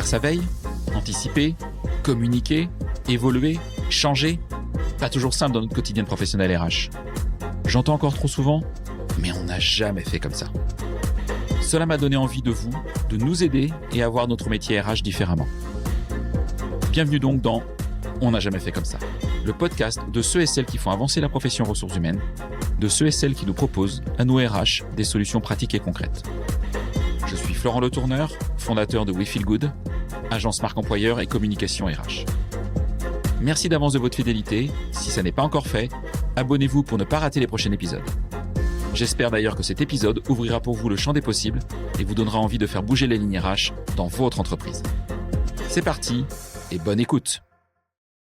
Faire sa veille, anticiper, communiquer, évoluer, changer. Pas toujours simple dans notre quotidien professionnel RH. J'entends encore trop souvent, mais on n'a jamais fait comme ça. Cela m'a donné envie de nous aider et à voir notre métier RH différemment. Bienvenue donc dans On n'a jamais fait comme ça, le podcast de ceux et celles qui font avancer la profession ressources humaines, de ceux et celles qui nous proposent, à nous RH, des solutions pratiques et concrètes. Je suis Florent Le Tourneur, fondateur de We Feel Good, agence marque employeur et communication RH. Merci d'avance de votre fidélité. Si ça n'est pas encore fait, abonnez-vous pour ne pas rater les prochains épisodes. J'espère d'ailleurs que cet épisode ouvrira pour vous le champ des possibles et vous donnera envie de faire bouger les lignes RH dans votre entreprise. C'est parti et bonne écoute.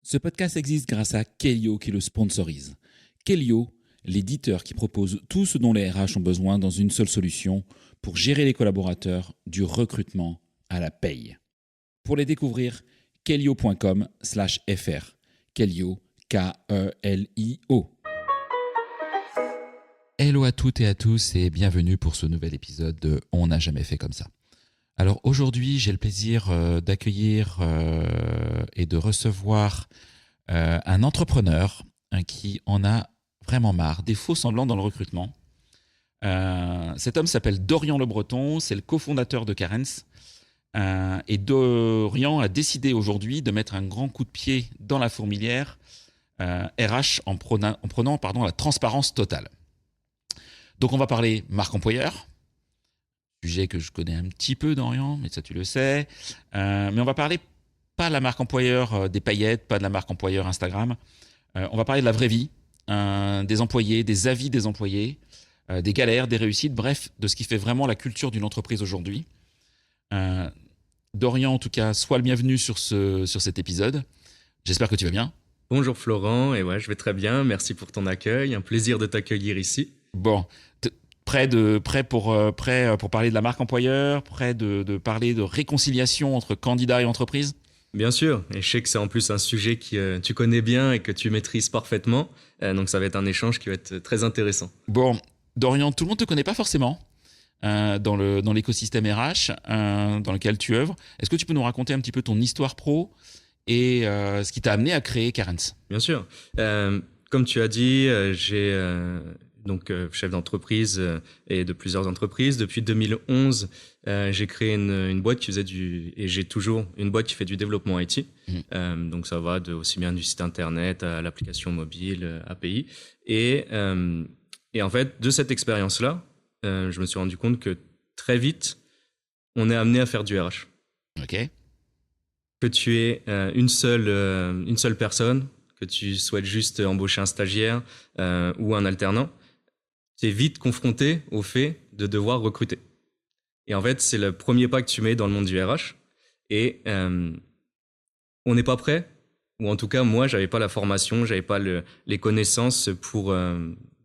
Ce podcast existe grâce à Kellyo qui le sponsorise. Kellyo, l'éditeur qui propose tout ce dont les RH ont besoin dans une seule solution pour gérer les collaborateurs du recrutement à la paye. Pour les découvrir, kellyo.com/fr. Kellyo, K-E-L-I-O. Hello à toutes et à tous et bienvenue pour ce nouvel épisode de On n'a jamais fait comme ça. Alors aujourd'hui, j'ai le plaisir d'accueillir et de recevoir un entrepreneur qui en a vraiment marre des faux semblants dans le recrutement. Cet homme s'appelle Dorian Le Breton, c'est le cofondateur de Carens. Et Dorian a décidé aujourd'hui de mettre un grand coup de pied dans la fourmilière RH en prenant la transparence totale. Donc on va parler marque employeur, sujet que je connais un petit peu, Dorian, mais ça tu le sais. Mais on va parler pas de la marque employeur des paillettes, pas de la marque employeur Instagram. On va parler de la vraie vie, des employés, des avis des employés, des galères, des réussites, bref, de ce qui fait vraiment la culture d'une entreprise aujourd'hui. Dorian, en tout cas, sois le bienvenu sur cet épisode. J'espère que tu vas bien. Bonjour Florent, et ouais, je vais très bien. Merci pour ton accueil. Un plaisir de t'accueillir ici. Bon, prêt pour parler de la marque employeur, prêt de parler de réconciliation entre candidats et entreprise? Bien sûr, et je sais que c'est en plus un sujet que tu connais bien et que tu maîtrises parfaitement, donc ça va être un échange qui va être très intéressant. Bon, Dorian, tout le monde ne te connaît pas forcément dans l'écosystème RH dans lequel tu œuvres. Est-ce que tu peux nous raconter un petit peu ton histoire pro et ce qui t'a amené à créer Carens? Bien sûr. Comme tu as dit, j'ai chef d'entreprise et de plusieurs entreprises. Depuis 2011, j'ai créé une boîte qui faisait et j'ai toujours une boîte qui fait du développement IT. Donc ça va aussi bien du site internet à l'application mobile, API. Et en fait, de cette expérience-là, je me suis rendu compte que très vite, on est amené à faire du RH. Ok. Que tu es une seule personne, que tu souhaites juste embaucher un stagiaire ou un alternant, tu es vite confronté au fait de devoir recruter. Et en fait, c'est le premier pas que tu mets dans le monde du RH. Et on n'est pas prêt, ou en tout cas, moi, j'avais pas la formation, j'avais pas les connaissances pour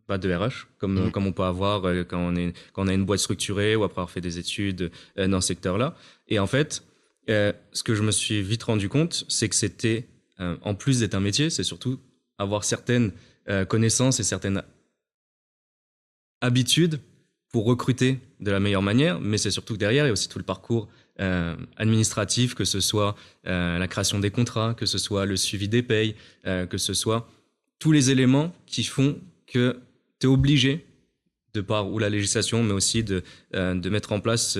de RH, comme on peut avoir quand on a une boîte structurée ou après avoir fait des études dans ce secteur-là. Et en fait, ce que je me suis vite rendu compte, c'est que c'était, en plus d'être un métier, c'est surtout avoir certaines connaissances et certaines habitudes pour recruter de la meilleure manière, mais c'est surtout que derrière, il y a aussi tout le parcours administratif, que ce soit la création des contrats, que ce soit le suivi des payes, que ce soit tous les éléments qui font que tu es obligé, de par ou la législation, mais aussi de mettre en place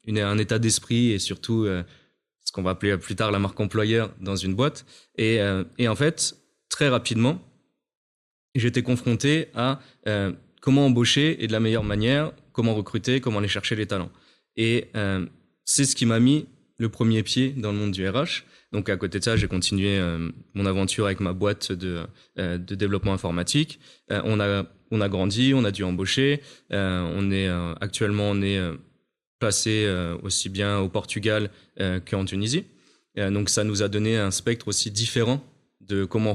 un état d'esprit et surtout ce qu'on va appeler plus tard la marque employeur dans une boîte. Et en fait, très rapidement, j'étais confronté à comment embaucher et de la meilleure manière, comment recruter, comment aller chercher les talents. Et c'est ce qui m'a mis le premier pied dans le monde du RH. Donc à côté de ça, j'ai continué mon aventure avec ma boîte de développement informatique. On a grandi, on a dû embaucher. Actuellement, on est placé aussi bien au Portugal qu'en Tunisie. Donc ça nous a donné un spectre aussi différent de comment on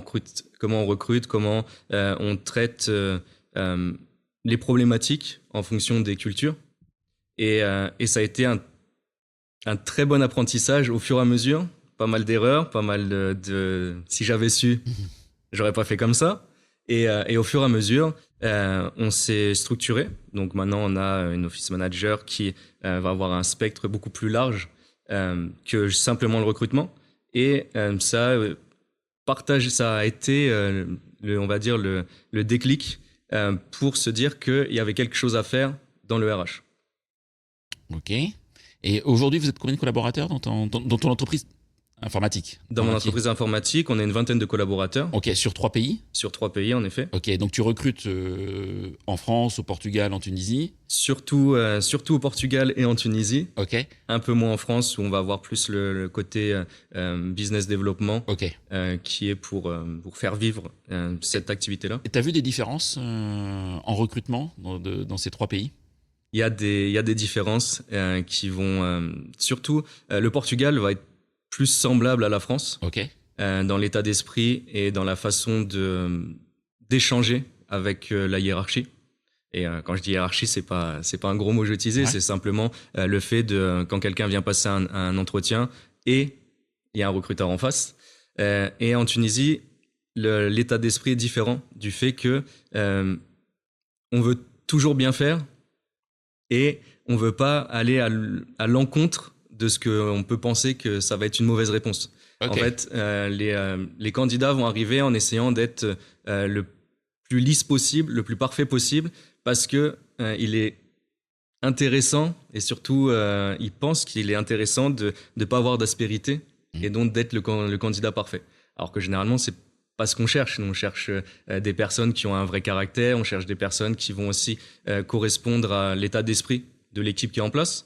recrute, comment on traite les problématiques en fonction des cultures. Et ça a été un très bon apprentissage au fur et à mesure. Pas mal d'erreurs, pas mal de si j'avais su, j'aurais pas fait comme ça. Et au fur et à mesure, on s'est structuré. Donc maintenant, on a une office manager qui va avoir un spectre beaucoup plus large que simplement le recrutement. Et ça a été, on va dire, le déclic pour se dire qu'il y avait quelque chose à faire dans le RH. Ok. Et aujourd'hui, vous êtes combien de collaborateurs dans ton entreprise informatique? Dans mon entreprise informatique, on est une vingtaine de collaborateurs. Ok, sur 3 pays? Sur 3 pays, en effet. Ok, donc tu recrutes en France, au Portugal, en Tunisie? Surtout au Portugal et en Tunisie. Ok. Un peu moins en France, où on va avoir plus le côté business développement, Ok. qui est pour faire vivre cette activité-là. Et tu as vu des différences en recrutement dans ces 3 pays? Il y a des différences qui vont... surtout, le Portugal va être plus semblable à la France, Ok. dans l'état d'esprit et dans la façon d'échanger avec la hiérarchie. Et quand je dis hiérarchie, c'est pas un gros mot que j'ai utilisé, c'est simplement le fait de quand quelqu'un vient passer un entretien et il y a un recruteur en face. Et en Tunisie, l'état d'esprit est différent du fait que on veut toujours bien faire et on veut pas aller à l'encontre de ce qu'on peut penser que ça va être une mauvaise réponse. Okay. En fait, les candidats vont arriver en essayant d'être le plus lisse possible, le plus parfait possible, parce que il est intéressant et surtout, il pense qu'il est intéressant de ne pas avoir d'aspérité et donc d'être le candidat parfait. Alors que généralement, c'est pas ce qu'on cherche. Nous, on cherche des personnes qui ont un vrai caractère, on cherche des personnes qui vont aussi correspondre à l'état d'esprit de l'équipe qui est en place.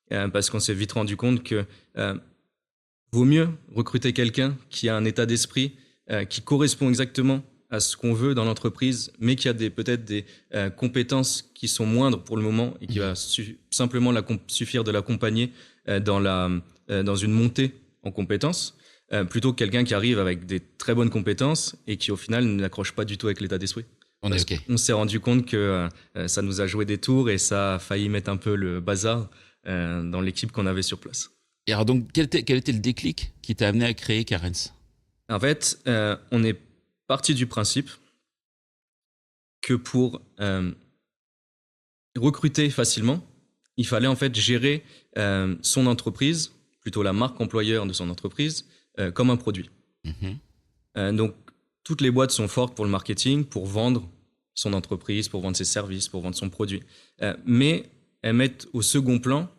Parce qu'on s'est vite rendu compte que vaut mieux recruter quelqu'un qui a un état d'esprit qui correspond exactement à ce qu'on veut dans l'entreprise, mais qui a peut-être des compétences qui sont moindres pour le moment et qui va simplement suffire de l'accompagner dans une montée en compétences, plutôt que quelqu'un qui arrive avec des très bonnes compétences et qui au final n'accroche pas du tout avec l'état d'esprit. On s'est rendu compte que ça nous a joué des tours et ça a failli mettre un peu le bazar dans l'équipe qu'on avait sur place. Et alors donc, quel était le déclic qui t'a amené à créer Carens? En fait, on est parti du principe que pour recruter facilement, il fallait en fait gérer son entreprise, plutôt la marque employeur de son entreprise, comme un produit. Donc, toutes les boîtes sont fortes pour le marketing, pour vendre son entreprise, pour vendre ses services, pour vendre son produit. Mais elles mettent au second plan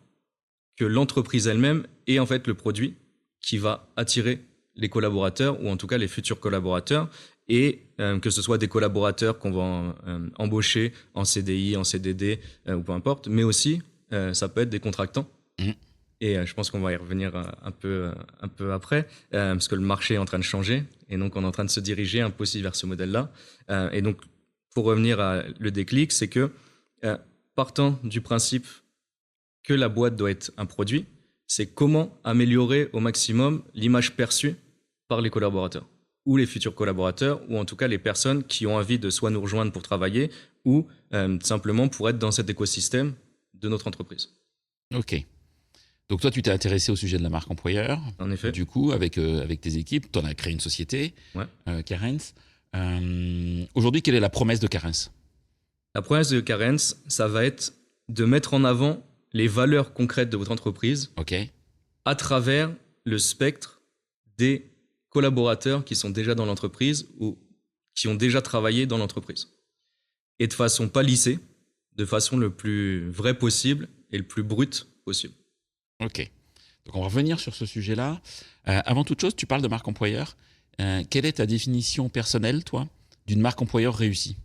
que l'entreprise elle-même est en fait le produit qui va attirer les collaborateurs ou en tout cas les futurs collaborateurs et que ce soit des collaborateurs qu'on va embaucher en CDI, en CDD ou peu importe, mais aussi ça peut être des contractants. Et je pense qu'on va y revenir un peu après parce que le marché est en train de changer et donc on est en train de se diriger un peu aussi vers ce modèle-là. Et donc pour revenir à le déclic, c'est que partant du principe que la boîte doit être un produit, c'est comment améliorer au maximum l'image perçue par les collaborateurs ou les futurs collaborateurs ou en tout cas les personnes qui ont envie de soit nous rejoindre pour travailler ou simplement pour être dans cet écosystème de notre entreprise. Ok. Donc toi, tu t'es intéressé au sujet de la marque employeur. En effet. Du coup, avec tes équipes, tu en as créé une société, Carens. Aujourd'hui, quelle est la promesse de Carens? La promesse de Carens, ça va être de mettre en avant les valeurs concrètes de votre entreprise à travers le spectre des collaborateurs qui sont déjà dans l'entreprise ou qui ont déjà travaillé dans l'entreprise. Et de façon pas lissée, de façon le plus vraie possible et le plus brute possible. Ok. Donc on va revenir sur ce sujet-là. Avant toute chose, tu parles de marque employeur. Quelle est ta définition personnelle, toi, d'une marque employeur réussie?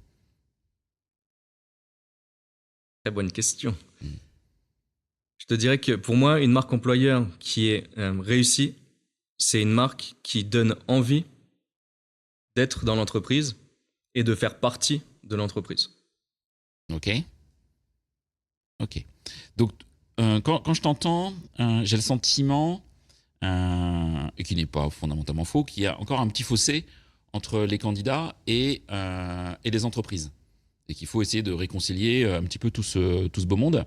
Très bonne question. Je te dirais que pour moi, une marque employeur qui est réussie, c'est une marque qui donne envie d'être dans l'entreprise et de faire partie de l'entreprise. Ok. Donc, quand je t'entends, j'ai le sentiment, et qui n'est pas fondamentalement faux, qu'il y a encore un petit fossé entre les candidats et les entreprises. Et qu'il faut essayer de réconcilier un petit peu tout ce beau monde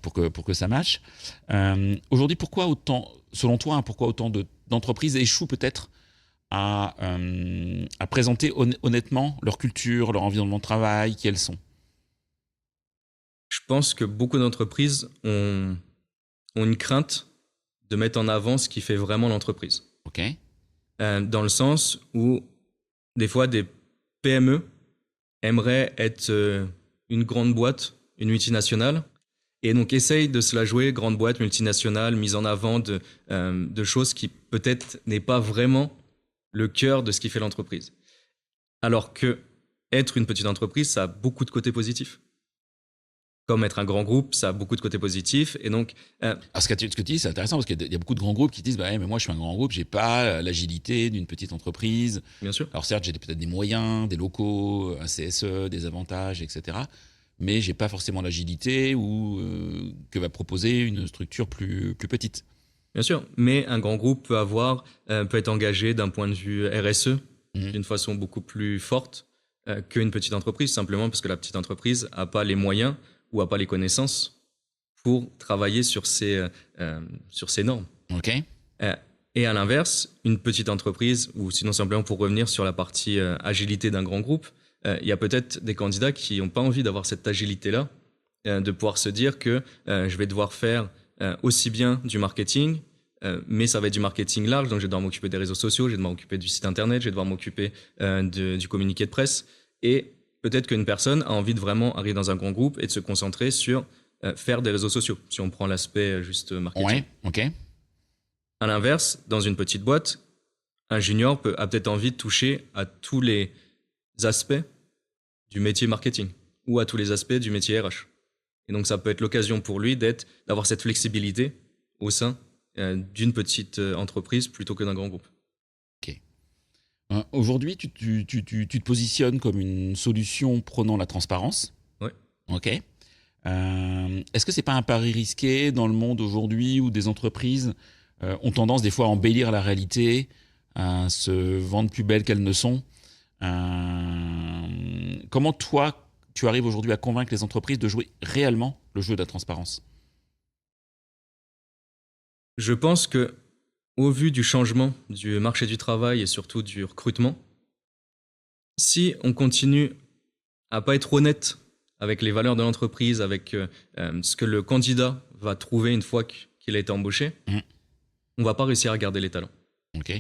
pour que ça matche. Aujourd'hui, selon toi, pourquoi autant d'entreprises échouent peut-être à présenter honnêtement leur culture, leur environnement de travail, qui elles sont? Je pense que beaucoup d'entreprises ont une crainte de mettre en avant ce qui fait vraiment l'entreprise. Ok. Dans le sens où, des fois, des PME aimeraient être une grande boîte, une multinationale, et donc essayent de se la jouer grande boîte, multinationale, mise en avant de choses qui peut-être n'est pas vraiment le cœur de ce qui fait l'entreprise. Alors que être une petite entreprise, ça a beaucoup de côtés positifs. Comme être un grand groupe, ça a beaucoup de côtés positifs. Et donc, Alors, ce que tu dis, c'est intéressant parce qu'il y a beaucoup de grands groupes qui disent bah, ouais, mais moi, je suis un grand groupe, j'ai pas l'agilité d'une petite entreprise. bien sûr, Alors, certes, j'ai peut-être des moyens, des locaux, un CSE, des avantages, etc. Mais j'ai pas forcément l'agilité que va proposer une structure plus petite. bien sûr. Mais un grand groupe peut être engagé d'un point de vue RSE Mhm. d'une façon beaucoup plus forte qu'une petite entreprise, simplement parce que la petite entreprise n'a pas les moyens ou n'a pas les connaissances pour travailler sur ces normes. Ok. Et à l'inverse, une petite entreprise, ou sinon simplement pour revenir sur la partie agilité d'un grand groupe, il y a peut-être des candidats qui n'ont pas envie d'avoir cette agilité-là, de pouvoir se dire que je vais devoir faire aussi bien du marketing, mais ça va être du marketing large, donc je vais devoir m'occuper des réseaux sociaux, je vais devoir m'occuper du site internet, je vais devoir m'occuper du communiqué de presse. Et peut-être qu'une personne a envie de vraiment arriver dans un grand groupe et de se concentrer sur faire des réseaux sociaux, si on prend l'aspect juste marketing. Ouais. Ok. À l'inverse, dans une petite boîte, un junior a peut-être envie de toucher à tous les aspects du métier marketing ou à tous les aspects du métier RH. Et donc, ça peut être l'occasion pour lui d'avoir cette flexibilité au sein d'une petite entreprise plutôt que d'un grand groupe. Aujourd'hui, tu te positionnes comme une solution prônant la transparence. Oui. Ok. Est-ce que c'est pas un pari risqué dans le monde aujourd'hui où des entreprises ont tendance des fois à embellir la réalité, à se vendre plus belles qu'elles ne sont? Comment toi, tu arrives aujourd'hui à convaincre les entreprises de jouer réellement le jeu de la transparence? Je pense que, au vu du changement du marché du travail et surtout du recrutement, si on continue à pas être honnête avec les valeurs de l'entreprise, avec ce que le candidat va trouver une fois qu'il a été embauché, on va pas réussir à garder les talents. Ok.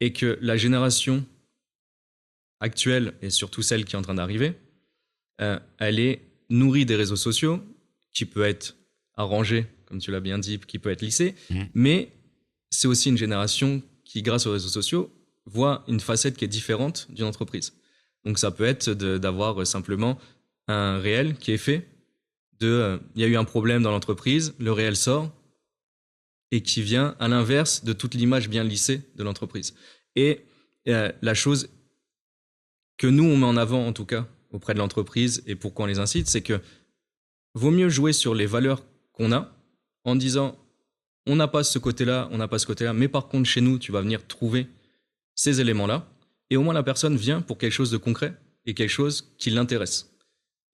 Et que la génération actuelle, et surtout celle qui est en train d'arriver, elle est nourrie des réseaux sociaux, qui peut être arrangée, comme tu l'as bien dit, qui peut être lissée, mais c'est aussi une génération qui, grâce aux réseaux sociaux, voit une facette qui est différente d'une entreprise. Donc ça peut être d'avoir simplement un réel qui est fait il y a eu un problème dans l'entreprise, le réel sort, et qui vient à l'inverse de toute l'image bien lissée de l'entreprise. Et la chose que nous, on met en avant, en tout cas, auprès de l'entreprise, et pourquoi on les incite, c'est que vaut mieux jouer sur les valeurs qu'on a, en disant, on n'a pas ce côté-là, on n'a pas ce côté-là, mais par contre, chez nous, tu vas venir trouver ces éléments-là, et au moins la personne vient pour quelque chose de concret, et quelque chose qui l'intéresse.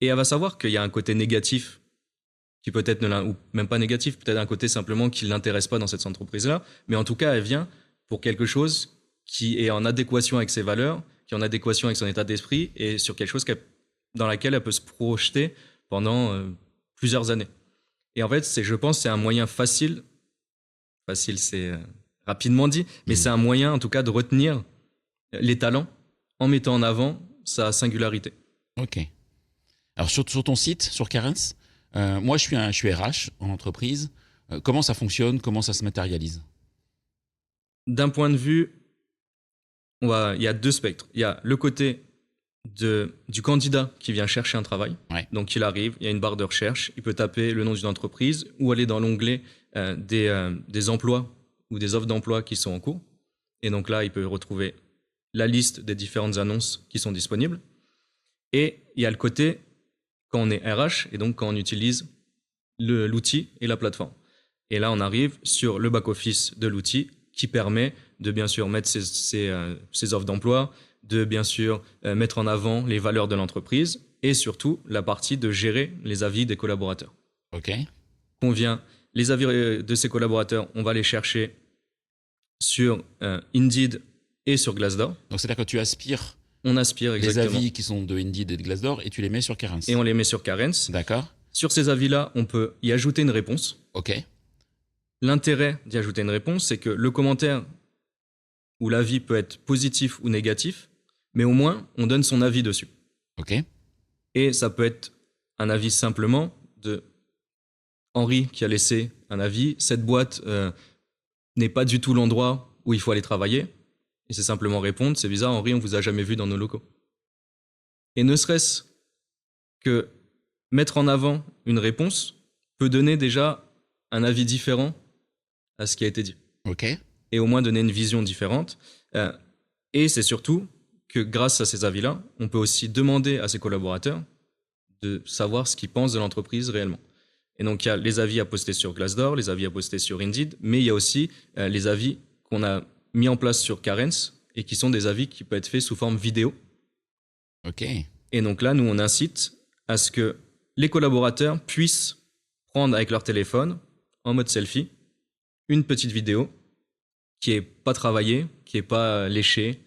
Et elle va savoir qu'il y a un côté négatif, qui peut-être ou même pas négatif, peut-être un côté simplement qui ne l'intéresse pas dans cette entreprise-là, mais en tout cas, elle vient pour quelque chose qui est en adéquation avec ses valeurs, qui est en adéquation avec son état d'esprit, et sur quelque chose dans laquelle elle peut se projeter pendant plusieurs années. Et en fait, je pense c'est un moyen facile, c'est rapidement dit, mais c'est un moyen en tout cas de retenir les talents en mettant en avant sa singularité. Ok. Alors sur ton site, sur Carens, moi je suis RH en entreprise. Comment ça fonctionne? Comment ça se matérialise? D'un point de vue, il y a deux spectres. Il y a le côté du candidat qui vient chercher un travail. Ouais. Donc il arrive, il y a une barre de recherche, il peut taper le nom d'une entreprise ou aller dans l'onglet des emplois ou des offres d'emploi qui sont en cours. Et donc là, il peut retrouver la liste des différentes annonces qui sont disponibles. Et il y a le côté quand on est RH et donc quand on utilise l'outil et la plateforme. Et là, on arrive sur le back-office de l'outil qui permet de bien sûr mettre ses offres d'emploi, de bien sûr mettre en avant les valeurs de l'entreprise et surtout la partie de gérer les avis des collaborateurs. Ok. Les avis de ces collaborateurs, on va les chercher sur Indeed et sur Glassdoor. Donc c'est-à-dire que tu aspires on aspire exactement les avis qui sont de Indeed et de Glassdoor et tu les mets sur Carens. Et on les met sur Carens. D'accord. Sur ces avis-là, on peut y ajouter une réponse. Ok. l'intérêt d'y ajouter une réponse, c'est que le commentaire ou l'avis peut être positif ou négatif, mais au moins, on donne son avis dessus. Ok. Et ça peut être un avis simplement de Henri qui a laissé un avis. Cette boîte n'est pas du tout l'endroit où il faut aller travailler. Et c'est simplement répondre, c'est bizarre, Henri, on vous a jamais vu dans nos locaux. Et ne serait-ce que mettre en avant une réponse peut donner déjà un avis différent à ce qui a été dit. Ok. Et au moins donner une vision différente. Et c'est surtout que grâce à ces avis-là, on peut aussi demander à ses collaborateurs de savoir ce qu'ils pensent de l'entreprise réellement. Et donc, il y a les avis à poster sur Glassdoor, les avis à poster sur Indeed, mais il y a aussi les avis qu'on a mis en place sur Carens et qui sont des avis qui peuvent être faits sous forme vidéo. Ok. Et donc là, nous, on incite à ce que les collaborateurs puissent prendre avec leur téléphone, en mode selfie, une petite vidéo qui n'est pas travaillée, qui n'est pas léchée,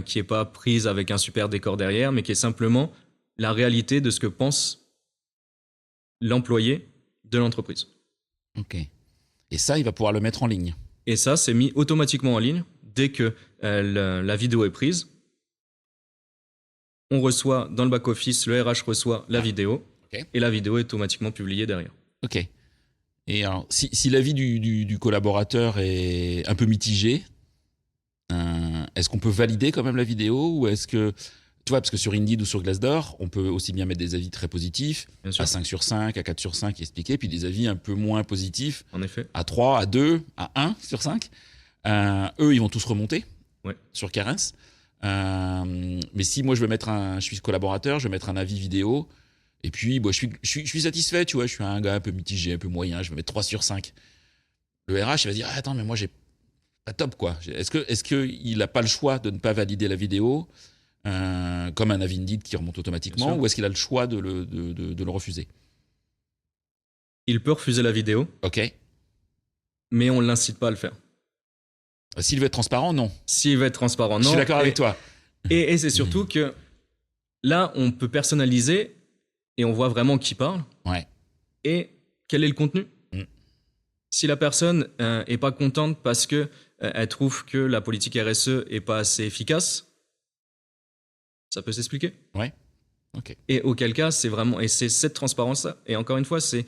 qui n'est pas prise avec un super décor derrière, mais qui est simplement la réalité de ce que pense l'employé de l'entreprise. Ok. Et ça, il va pouvoir le mettre en ligne. Et ça, c'est mis automatiquement en ligne. Dès que la vidéo est prise, on reçoit dans le back-office, le RH reçoit la vidéo, et la vidéo est automatiquement publiée derrière. Ok. Et alors, si l'avis du collaborateur est un peu mitigé, est-ce qu'on peut valider quand même la vidéo ou est-ce que, tu vois, parce que sur Indeed ou sur Glassdoor, on peut aussi bien mettre des avis très positifs, à 5 sur 5, à 4 sur 5 expliqués, puis des avis un peu moins positifs, en effet, à 3, à 2, à 1 sur 5. Eux, ils vont tous remonter sur Carens. Mais si moi, je suis collaborateur, je vais mettre un avis vidéo, et puis je suis satisfait, tu vois, je suis un gars un peu mitigé, un peu moyen, je vais mettre 3 sur 5. Le RH, il va dire, attends, mais moi, j'ai pas top, quoi. Est-ce qu'il n'a pas le choix de ne pas valider la vidéo comme un avis Indeed qui remonte automatiquement, ou est-ce qu'il a le choix de le refuser? Il peut refuser la vidéo, mais on ne l'incite pas à le faire. S'il veut être transparent, non. S'il veut être transparent, non. Je suis d'accord avec toi. Et c'est surtout que là, on peut personnaliser et on voit vraiment qui parle. Ouais. Et quel est le contenu. Si la personne est pas contente parce que elle trouve que la politique RSE est pas assez efficace, ça peut s'expliquer. Ouais. Ok. Et auquel cas, c'est vraiment, et c'est cette transparence-là. Et encore une fois, c'est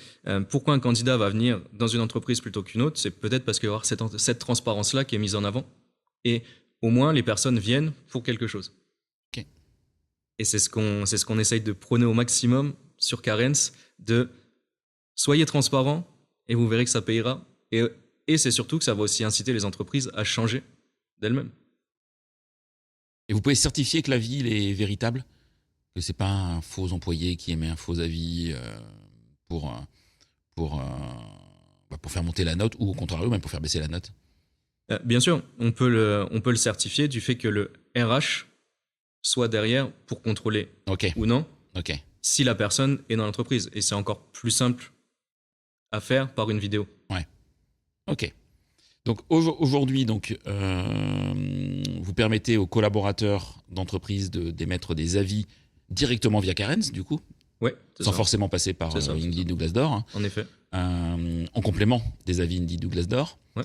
pourquoi un candidat va venir dans une entreprise plutôt qu'une autre, c'est peut-être parce qu'il va y avoir cette transparence-là qui est mise en avant. Et au moins, les personnes viennent pour quelque chose. Ok. Et c'est ce qu'on essaye de prôner au maximum sur Carens, de soyez transparent et vous verrez que ça payera. Et c'est surtout que ça va aussi inciter les entreprises à changer d'elles-mêmes. Et vous pouvez certifier que l'avis il est véritable, que c'est pas un faux employé qui émet un faux avis pour faire monter la note, ou au contraire même pour faire baisser la note. Bien sûr, on peut le certifier du fait que le RH soit derrière pour contrôler ou non si la personne est dans l'entreprise. Et c'est encore plus simple à faire par une vidéo. Ouais. Ok. Donc aujourd'hui, vous permettez aux collaborateurs d'entreprise d'émettre des avis directement via Carens, du coup, sans forcément passer par Indeed ou Glassdoor. Hein. En effet. En complément des avis Indeed ou Glassdoor. Ouais.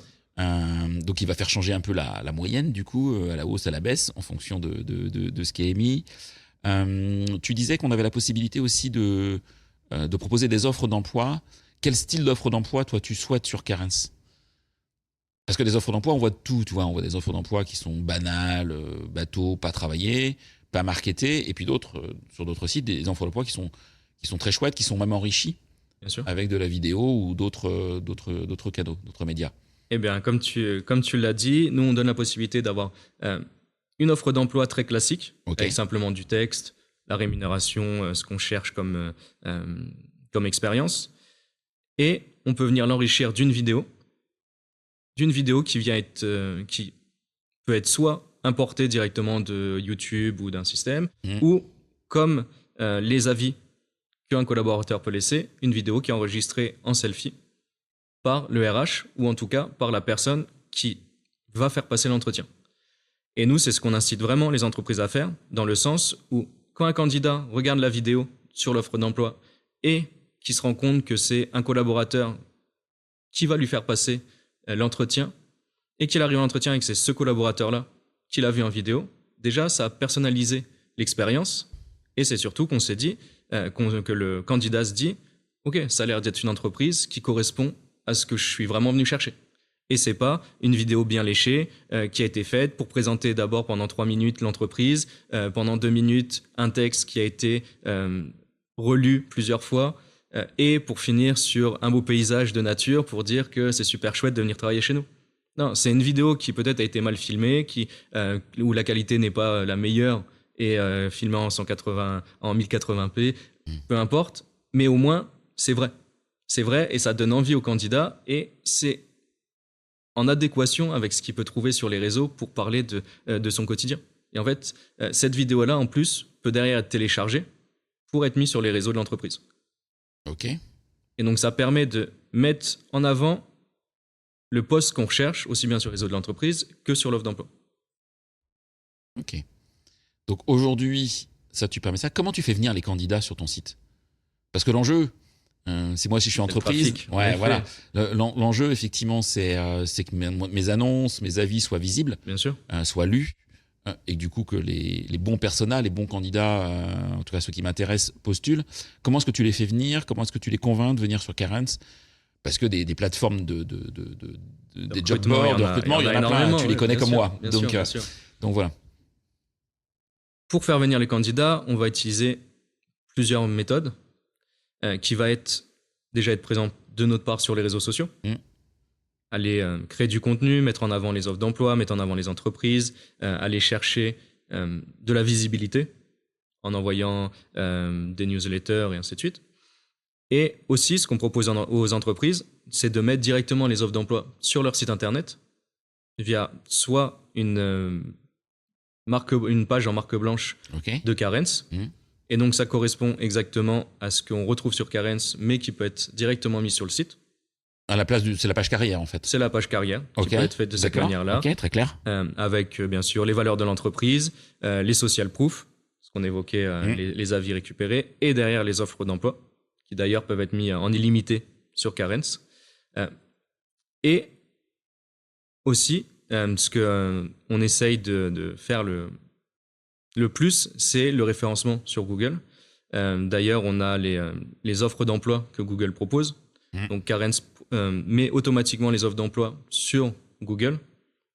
Donc il va faire changer un peu la moyenne, du coup, à la hausse, à la baisse, en fonction de ce qui est émis. Tu disais qu'on avait la possibilité aussi de proposer des offres d'emploi. Quel style d'offre d'emploi, toi, tu souhaites sur Carens? Parce que des offres d'emploi, on voit de tout, tu vois. On voit des offres d'emploi qui sont banales, bateaux, pas travaillées, pas marketées, et puis sur d'autres sites, des offres d'emploi qui sont très chouettes, qui sont même enrichies, bien sûr, avec de la vidéo ou d'autres canaux, d'autres médias. Eh bien, comme tu l'as dit, nous, on donne la possibilité d'avoir une offre d'emploi très classique, avec simplement du texte, la rémunération, ce qu'on cherche comme expérience. Et on peut venir l'enrichir d'une vidéo qui peut être soit importée directement de YouTube ou d'un système, ou comme les avis qu'un collaborateur peut laisser, une vidéo qui est enregistrée en selfie par le RH ou en tout cas par la personne qui va faire passer l'entretien. Et nous, c'est ce qu'on incite vraiment les entreprises à faire, dans le sens où quand un candidat regarde la vidéo sur l'offre d'emploi et qui se rend compte que c'est un collaborateur qui va lui faire passer l'entretien et qu'il arrive à l'entretien et que c'est ce collaborateur-là qui l'a vu en vidéo, déjà, ça a personnalisé l'expérience et c'est surtout qu'on s'est dit, que le candidat se dit « Ok, ça a l'air d'être une entreprise qui correspond à ce que je suis vraiment venu chercher. » Et c'est pas une vidéo bien léchée qui a été faite pour présenter d'abord pendant 3 minutes l'entreprise, pendant 2 minutes un texte qui a été relu plusieurs fois et pour finir sur un beau paysage de nature pour dire que c'est super chouette de venir travailler chez nous. Non, c'est une vidéo qui peut-être a été mal filmée, où la qualité n'est pas la meilleure et filmée en 1080p, peu importe, mais au moins c'est vrai. C'est vrai et ça donne envie au candidat et c'est en adéquation avec ce qu'il peut trouver sur les réseaux pour parler de son quotidien. Et en fait, cette vidéo-là, en plus, peut derrière être téléchargée pour être mise sur les réseaux de l'entreprise. Ok. Et donc, ça permet de mettre en avant le poste qu'on recherche, aussi bien sur les réseaux de l'entreprise que sur l'offre d'emploi. Ok. Donc aujourd'hui, ça, tu permets ça. Comment tu fais venir les candidats sur ton site? Parce que l'enjeu, c'est moi si je suis entreprise. Trafic, ouais, voilà. L'enjeu, effectivement, c'est que mes annonces, mes avis soient visibles, bien sûr, soient lus, et que du coup que les bons personas, les bons candidats, en tout cas ceux qui m'intéressent, postulent. Comment est-ce que tu les fais venir? Comment est-ce que tu les convaincs de venir sur Carens? Parce que des plateformes des job boards, de recrutement, il y en a plein. Tu les connais comme moi. Donc voilà. Pour faire venir les candidats, on va utiliser plusieurs méthodes. Qui va déjà être présent de notre part sur les réseaux sociaux. Aller créer du contenu, mettre en avant les offres d'emploi, mettre en avant les entreprises, aller chercher de la visibilité en envoyant des newsletters et ainsi de suite. Et aussi, ce qu'on propose aux entreprises, c'est de mettre directement les offres d'emploi sur leur site internet via soit une page en marque blanche de Carens. Et donc, ça correspond exactement à ce qu'on retrouve sur Carens, mais qui peut être directement mis sur le site. À la place c'est la page carrière, en fait. C'est la page carrière qui peut être faite de cette manière-là. Ok, très clair. Avec, bien sûr, les valeurs de l'entreprise, les social proof, ce qu'on évoquait, les avis récupérés, et derrière les offres d'emploi, qui d'ailleurs peuvent être mis en illimité sur Carens. Et aussi, ce qu'on essaye de faire le plus, c'est le référencement sur Google. D'ailleurs, on a les offres d'emploi que Google propose. Donc, Carens met automatiquement les offres d'emploi sur Google.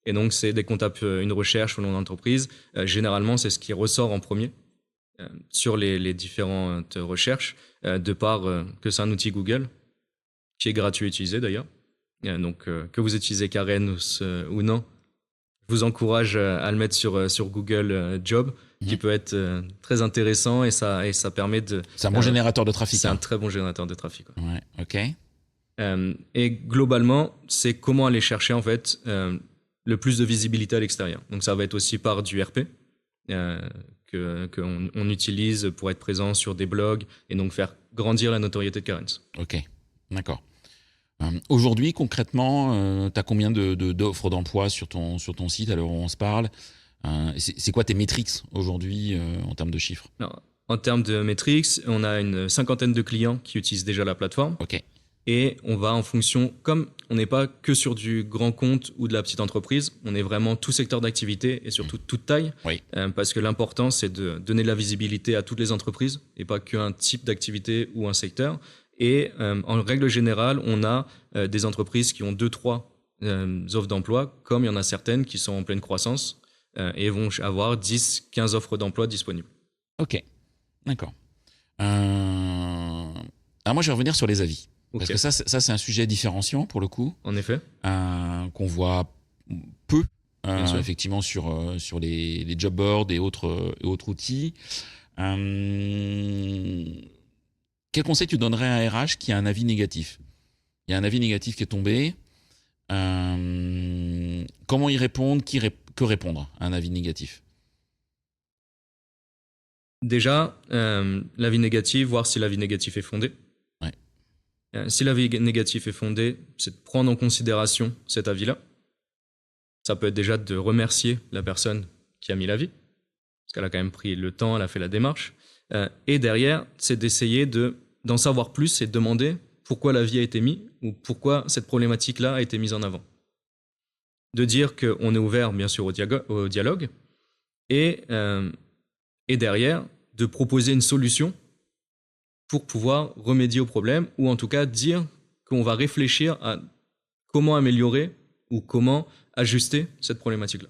Et donc, c'est dès qu'on tape une recherche au nom d'entreprise, généralement, c'est ce qui ressort en premier sur les différentes recherches, de par que c'est un outil Google qui est gratuit à utiliser d'ailleurs. Donc, que vous utilisez Carens ou non, je vous encourage à le mettre sur Google Job, qui peut être très intéressant et ça permet de... C'est un bon générateur de trafic. C'est un très bon générateur de trafic. Ouais, ok. Et globalement, c'est comment aller chercher en fait le plus de visibilité à l'extérieur. Donc ça va être aussi par du RP qu'on utilise pour être présent sur des blogs et donc faire grandir la notoriété de Carens. Ok, d'accord. Aujourd'hui, concrètement, tu as combien d'offres d'emploi sur ton site à l'heure où on se parle? C'est quoi tes métriques aujourd'hui en termes de chiffres? Alors, en termes de métriques, on a une 50aine de clients qui utilisent déjà la plateforme. Ok. Et on va en fonction, comme on n'est pas que sur du grand compte ou de la petite entreprise, on est vraiment tout secteur d'activité et surtout toute taille. Oui. Parce que l'important, c'est de donner de la visibilité à toutes les entreprises et pas qu'un type d'activité ou un secteur. Et en règle générale, on a des entreprises qui ont 2-3 offres d'emploi, comme il y en a certaines qui sont en pleine croissance et vont avoir 10-15 offres d'emploi disponibles. Ok, d'accord. Alors moi, je vais revenir sur les avis. Parce que ça, c'est un sujet différenciant pour le coup. En effet. Qu'on voit peu, effectivement, sur les job boards et autres outils. Quel conseil tu donnerais à un RH qui a un avis négatif? Il y a un avis négatif qui est tombé. Comment y répondre? Que répondre à un avis négatif? Déjà, l'avis négatif, voir si l'avis négatif est fondé. Ouais. Si l'avis négatif est fondé, c'est de prendre en considération cet avis-là. Ça peut être déjà de remercier la personne qui a mis l'avis, parce qu'elle a quand même pris le temps, elle a fait la démarche. Et derrière, c'est d'essayer d'en savoir plus et de demander pourquoi l'avis a été mis ou pourquoi cette problématique-là a été mise en avant. de dire qu'on est ouvert, bien sûr, au dialogue, et derrière, de proposer une solution pour pouvoir remédier au problème, ou en tout cas dire qu'on va réfléchir à comment améliorer ou comment ajuster cette problématique-là.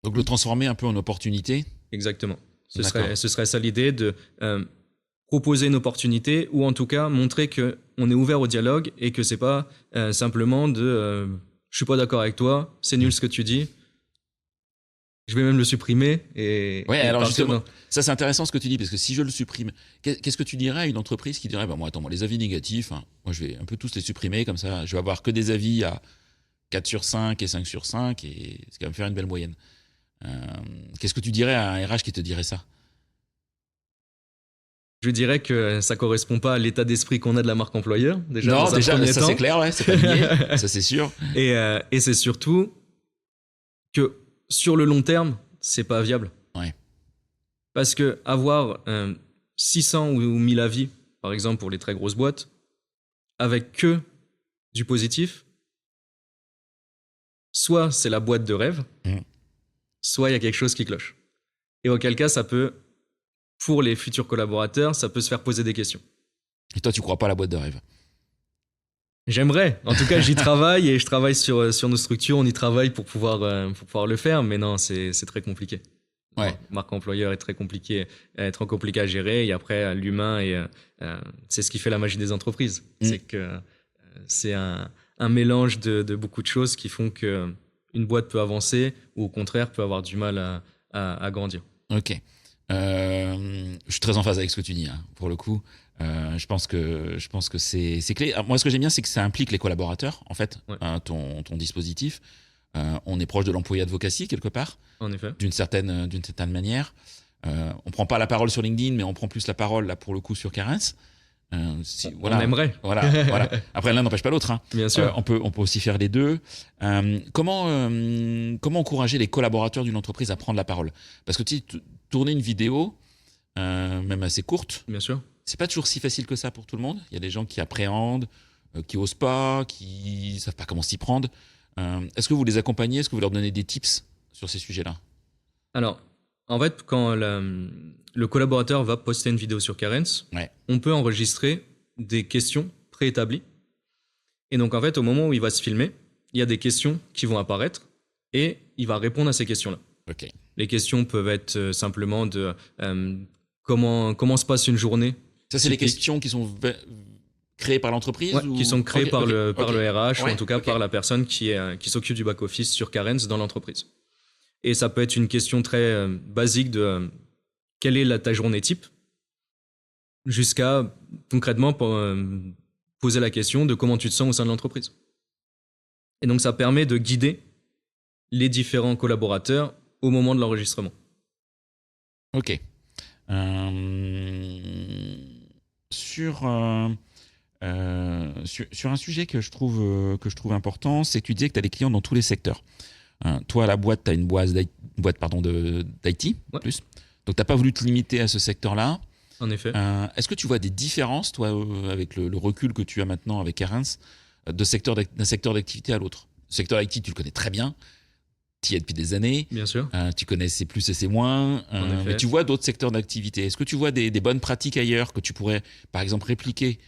Donc le transformer un peu en opportunité. Exactement. Ce serait ça l'idée, de proposer une opportunité, ou en tout cas montrer qu'on est ouvert au dialogue et que c'est pas simplement de je suis pas d'accord avec toi, c'est nul ce que tu dis, je vais même le supprimer. Ouais, alors justement, ça c'est intéressant ce que tu dis, parce que si je le supprime, qu'est-ce que tu dirais à une entreprise qui dirait moi attends, moi les avis négatifs, hein, moi je vais un peu tous les supprimer, comme ça je vais avoir que des avis à 4 sur 5 et 5 sur 5, et c'est quand même faire une belle moyenne. Qu'est-ce que tu dirais à un RH qui te dirait ça? Je dirais que ça correspond pas à l'état d'esprit qu'on a de la marque employeur. Non, déjà, ça c'est clair, ouais, c'est pas lié, ça c'est sûr. Et c'est surtout que sur le long terme, c'est pas viable. Ouais. Parce que avoir 600 ou 1000 avis, par exemple pour les très grosses boîtes, avec que du positif, soit c'est la boîte de rêve, soit il y a quelque chose qui cloche. Et auquel cas, ça peut, pour les futurs collaborateurs, ça peut se faire poser des questions. Et toi, tu crois pas à la boîte de rêve? J'aimerais. En tout cas, j'y travaille, et je travaille sur nos structures. On y travaille pour pouvoir le faire. Mais non, c'est très compliqué. Ouais. Marque employeur est très compliqué à gérer. Et après, l'humain, c'est ce qui fait la magie des entreprises. C'est que c'est un mélange de beaucoup de choses qui font que une boîte peut avancer, ou au contraire peut avoir du mal à grandir. Ok. Je suis très en phase avec ce que tu dis, hein, pour le coup. Je pense que c'est clé. Alors, moi, ce que j'aime bien, c'est que ça implique les collaborateurs, en fait, Ouais. ton dispositif. On est proche de l'employé advocacy, quelque part, En effet. d'une certaine manière. On prend pas la parole sur LinkedIn, mais on prend plus la parole, là, pour le coup, sur Carens. On aimerait. Voilà. Après, l'un n'empêche pas l'autre, hein. Bien sûr. On peut aussi faire les deux. Comment encourager les collaborateurs d'une entreprise à prendre la parole? Parce que tourner une vidéo, même assez courte, Bien sûr. c'est pas toujours si facile que ça pour tout le monde. Il y a des gens qui appréhendent, qui osent pas, qui savent pas comment s'y prendre. Est-ce que vous les accompagnez? Est-ce que vous leur donnez des tips sur ces sujets-là? Alors, en fait, quand le collaborateur va poster une vidéo sur Carens, Ouais. on peut enregistrer des questions préétablies. Et donc, en fait, au moment où il va se filmer, il y a des questions qui vont apparaître, et il va répondre à ces questions-là. Ok. Les questions peuvent être simplement de comment se passe une journée. Ça, c'est les questions qui sont créées par l'entreprise? Ouais, qui sont créées par le RH, Ouais, ou en tout cas par la personne qui s'occupe du back-office sur Carens dans l'entreprise. Et ça peut être une question très basique de quelle est ta journée type, jusqu'à concrètement poser la question de comment tu te sens au sein de l'entreprise. Et donc ça permet de guider les différents collaborateurs au moment de l'enregistrement. Ok. Sur un sujet que je trouve important, c'est que tu disais que tu as des clients dans tous les secteurs. Toi, à la boîte, tu as une boîte d'IT, Ouais. plus. Donc, tu n'as pas voulu te limiter à ce secteur-là. En effet. Est-ce que tu vois des différences, toi, avec le recul que tu as maintenant avec Carens, d'un secteur d'activité à l'autre? Le secteur d'IT, tu le connais très bien. Tu y es depuis des années. Bien sûr. Tu connais c'est plus et c'est moins. Mais tu vois d'autres secteurs d'activité. Est-ce que tu vois des bonnes pratiques ailleurs que tu pourrais, par exemple, répliquer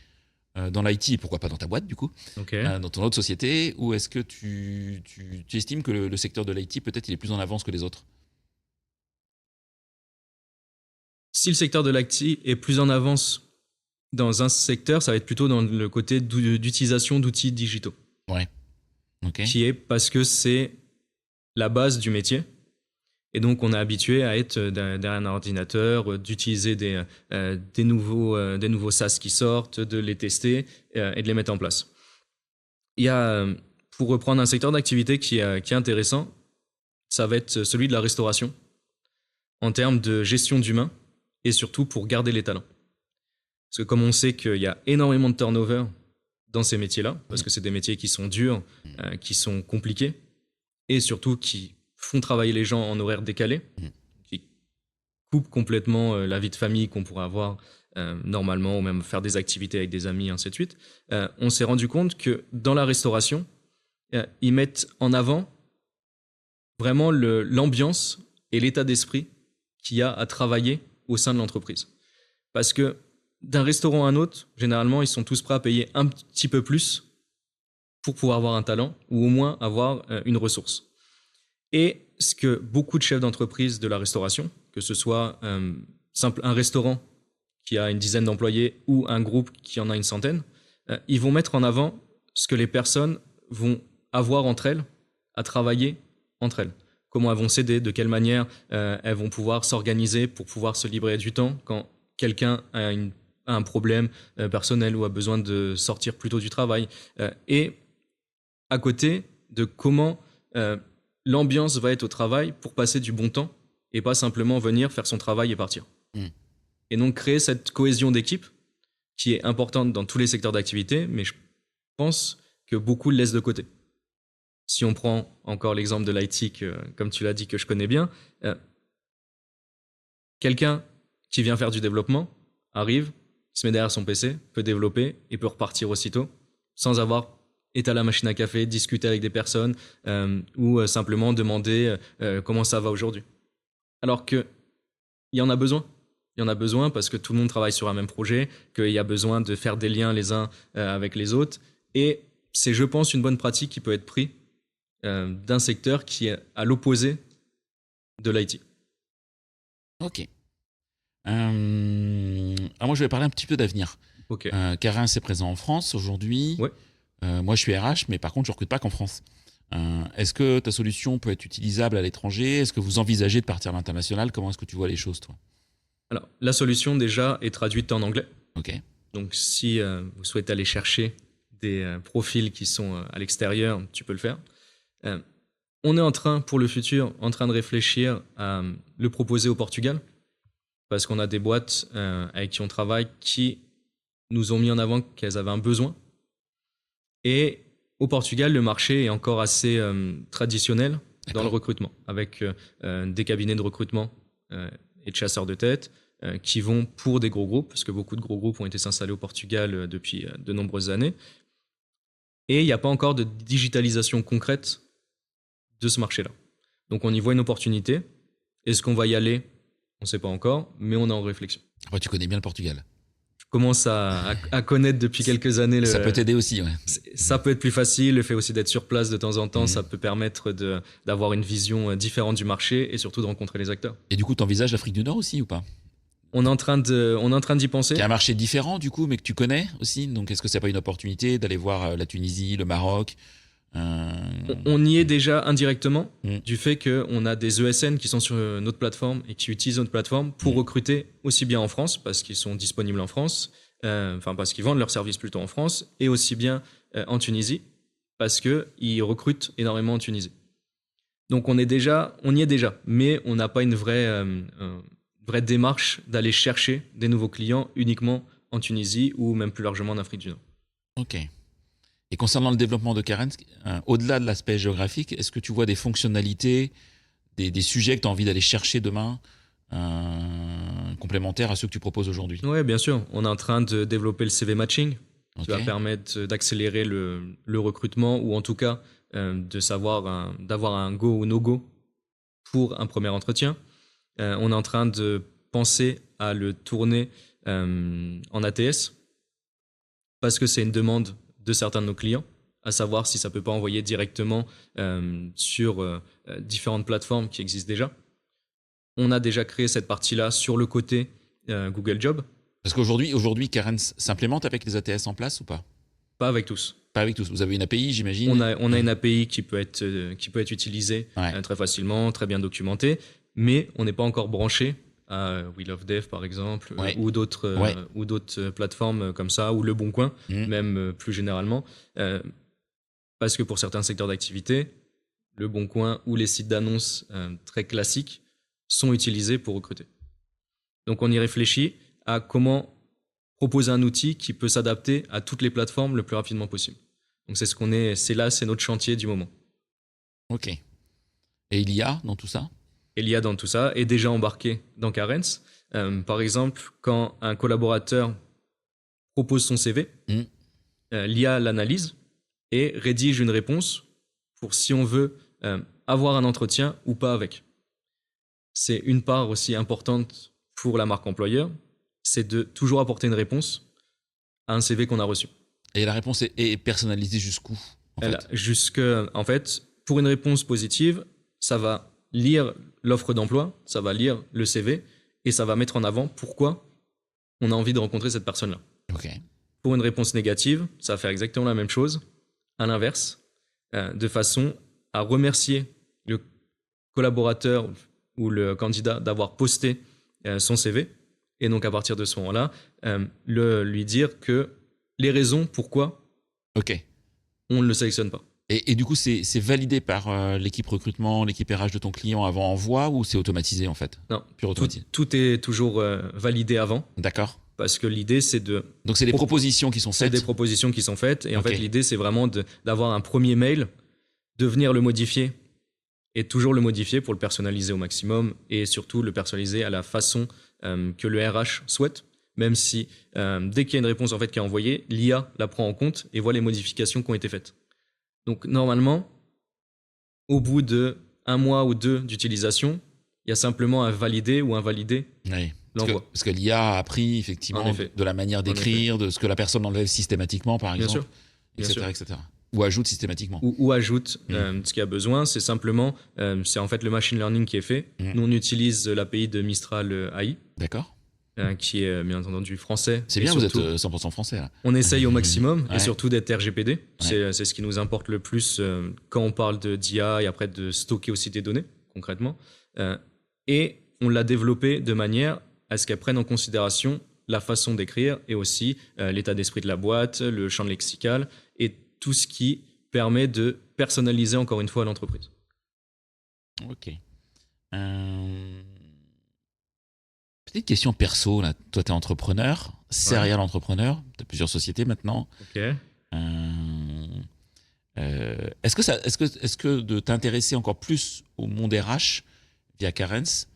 dans l'IT, et pourquoi pas dans ta boîte, du coup, Okay. dans ton autre société? Ou est-ce que tu estimes que le secteur de l'IT, peut-être, il est plus en avance que les autres? Si le secteur de l'IT est plus en avance dans un secteur, ça va être plutôt dans le côté d'utilisation d'outils digitaux. Ouais. Ok. Qui est parce que c'est la base du métier. Et donc, on est habitué à être derrière un ordinateur, d'utiliser des nouveaux SaaS qui sortent, de les tester et de les mettre en place. Il y a, pour reprendre un secteur d'activité qui est intéressant, ça va être celui de la restauration, en termes de gestion d'humains, et surtout pour garder les talents. Parce que comme on sait qu'il y a énormément de turnover dans ces métiers-là, parce que c'est des métiers qui sont durs, qui sont compliqués, et surtout qui font travailler les gens en horaire décalé, qui coupent complètement la vie de famille qu'on pourrait avoir normalement, ou même faire des activités avec des amis, ainsi de suite. On s'est rendu compte que dans la restauration, ils mettent en avant vraiment l'ambiance et l'état d'esprit qu'il y a à travailler au sein de l'entreprise. Parce que d'un restaurant à un autre, généralement, ils sont tous prêts à payer un petit peu plus pour pouvoir avoir un talent ou au moins avoir une ressource. Et ce que beaucoup de chefs d'entreprise de la restauration, que ce soit un restaurant qui a une dizaine d'employés ou un groupe qui en a une centaine, ils vont mettre en avant ce que les personnes vont avoir entre elles, à travailler entre elles. Comment elles vont s'aider, de quelle manière elles vont pouvoir s'organiser pour pouvoir se libérer du temps quand quelqu'un a un problème personnel ou a besoin de sortir plus tôt du travail. Et à côté de comment l'ambiance va être au travail pour passer du bon temps et pas simplement venir faire son travail et partir. Et donc créer cette cohésion d'équipe qui est importante dans tous les secteurs d'activité, mais je pense que beaucoup le laissent de côté. Si on prend encore l'exemple de l'IT, comme tu l'as dit, que je connais bien, quelqu'un qui vient faire du développement arrive, se met derrière son PC, peut développer et peut repartir aussitôt sans avoir été à la machine à café, discuter avec des personnes ou simplement demander comment ça va aujourd'hui. Alors qu'il y en a besoin. Il y en a besoin parce que tout le monde travaille sur un même projet, qu'il y a besoin de faire des liens les uns avec les autres. Et c'est, je pense, une bonne pratique qui peut être prise d'un secteur qui est à l'opposé de l'IT. Ok. Alors moi, je vais parler un petit peu d'avenir. Okay. Carins est présent en France aujourd'hui. Ouais. Moi, je suis RH, mais par contre, je ne recrute pas qu'en France. Est-ce que ta solution peut être utilisable à l'étranger? Est-ce que vous envisagez de partir à l'international? Comment est-ce que tu vois les choses, toi? Alors, la solution, déjà, est traduite en anglais. Ok. Donc, si vous souhaitez aller chercher des profils qui sont à l'extérieur, tu peux le faire. On est en train, pour le futur, de réfléchir à le proposer au Portugal, parce qu'on a des boîtes avec qui on travaille qui nous ont mis en avant qu'elles avaient un besoin. Et au Portugal, le marché est encore assez traditionnel dans le recrutement, avec des cabinets de recrutement et de chasseurs de tête qui vont pour des gros groupes, parce que beaucoup de gros groupes ont été s'installer au Portugal depuis de nombreuses années. Et il n'y a pas encore de digitalisation concrète de ce marché-là. Donc on y voit une opportunité. Est-ce qu'on va y aller? On ne sait pas encore, mais on est en réflexion. Après, tu connais bien le Portugal. Je commence à connaître depuis quelques années. Ça peut t'aider aussi, ouais. Ça peut être plus facile. Le fait aussi d'être sur place de temps en temps, ça peut permettre d'avoir une vision différente du marché et surtout de rencontrer les acteurs. Et du coup, tu envisages l'Afrique du Nord aussi ou pas? On est en train d'y penser. C'est un marché différent du coup, mais que tu connais aussi. Donc, est-ce que c'est pas une opportunité d'aller voir la Tunisie, le Maroc? On y est déjà indirectement du fait qu'on a des ESN qui sont sur notre plateforme et qui utilisent notre plateforme pour recruter aussi bien en France, parce qu'ils sont disponibles en France, parce qu'ils vendent leurs services plutôt en France, et aussi bien en Tunisie, parce qu'ils recrutent énormément en Tunisie. Donc on y est déjà, mais on n'a pas une vraie démarche d'aller chercher des nouveaux clients uniquement en Tunisie ou même plus largement en Afrique du Nord. Ok. Et concernant le développement de Carens, au-delà de l'aspect géographique, est-ce que tu vois des fonctionnalités, des sujets que tu as envie d'aller chercher demain, complémentaires à ceux que tu proposes aujourd'hui? Oui, bien sûr. On est en train de développer le CV matching, qui va permettre d'accélérer le recrutement, ou en tout cas d'avoir un go ou no-go pour un premier entretien. On est en train de penser à le tourner en ATS, parce que c'est une demande de certains de nos clients, à savoir si ça ne peut pas envoyer directement sur différentes plateformes qui existent déjà. On a déjà créé cette partie-là sur le côté Google Jobs. Parce qu'aujourd'hui, Carens s'implémente avec les ATS en place ou pas? Pas avec tous. Pas avec tous. Vous avez une API, j'imagine? On a une API qui peut être utilisée très facilement, très bien documentée, mais on n'est pas encore branché à We Love Dev par exemple, ou d'autres plateformes comme ça, ou Le Bon Coin, même plus généralement, parce que pour certains secteurs d'activité, Le Bon Coin ou les sites d'annonces très classiques sont utilisés pour recruter. Donc on y réfléchit à comment proposer un outil qui peut s'adapter à toutes les plateformes le plus rapidement possible. Donc c'est notre chantier du moment. Ok. Et il y a dans tout ça? L'IA dans tout ça est déjà embarqué dans Carens. Par exemple, quand un collaborateur propose son CV, l'IA l'analyse et rédige une réponse pour, si on veut avoir un entretien ou pas avec. C'est une part aussi importante pour la marque employeur, c'est de toujours apporter une réponse à un CV qu'on a reçu. Et la réponse est personnalisée jusqu'où En fait, pour une réponse positive, ça va lire l'offre d'emploi, ça va lire le CV et ça va mettre en avant pourquoi on a envie de rencontrer cette personne-là. Ok. Pour une réponse négative, ça va faire exactement la même chose, à l'inverse, de façon à remercier le collaborateur ou le candidat d'avoir posté son CV. Et donc, à partir de ce moment-là, lui dire que les raisons pourquoi on ne le sélectionne pas. Et du coup, c'est validé par l'équipe recrutement, l'équipe RH de ton client avant envoi ou c'est automatisé en fait? Non, pure automatisé. Tout est toujours validé avant. D'accord. Parce que l'idée, c'est de... Donc, c'est des propositions qui sont faites? C'est des propositions qui sont faites. Et en fait, l'idée, c'est vraiment d'avoir un premier mail, de venir le modifier et toujours le modifier pour le personnaliser au maximum et surtout le personnaliser à la façon que le RH souhaite. Même si, dès qu'il y a une réponse en fait, qui est envoyée, l'IA la prend en compte et voit les modifications qui ont été faites. Donc, normalement, au bout d'1 mois ou 2 d'utilisation, il y a simplement à valider ou invalider l'envoi. Parce que l'IA a appris effectivement de la manière d'écrire, de ce que la personne enlève systématiquement, par exemple, etc. Ou ajoute systématiquement. Ou ajoute ce qu'il y a besoin. C'est simplement, c'est en fait le machine learning qui est fait. Nous, on utilise l'API de Mistral AI. D'accord. Qui est bien entendu français. C'est bien, surtout, vous êtes 100% français là. On essaye au maximum et surtout d'être RGPD. C'est ce qui nous importe le plus quand on parle d'IA et après de stocker aussi des données, concrètement. Et on l'a développé de manière à ce qu'elle prenne en considération la façon d'écrire et aussi l'état d'esprit de la boîte, le champ lexical et tout ce qui permet de personnaliser encore une fois l'entreprise. Ok. Petite question perso, là. Toi, tu es entrepreneur, serial entrepreneur, tu as plusieurs sociétés maintenant. Ok. Est-ce que de t'intéresser encore plus au monde RH via Carens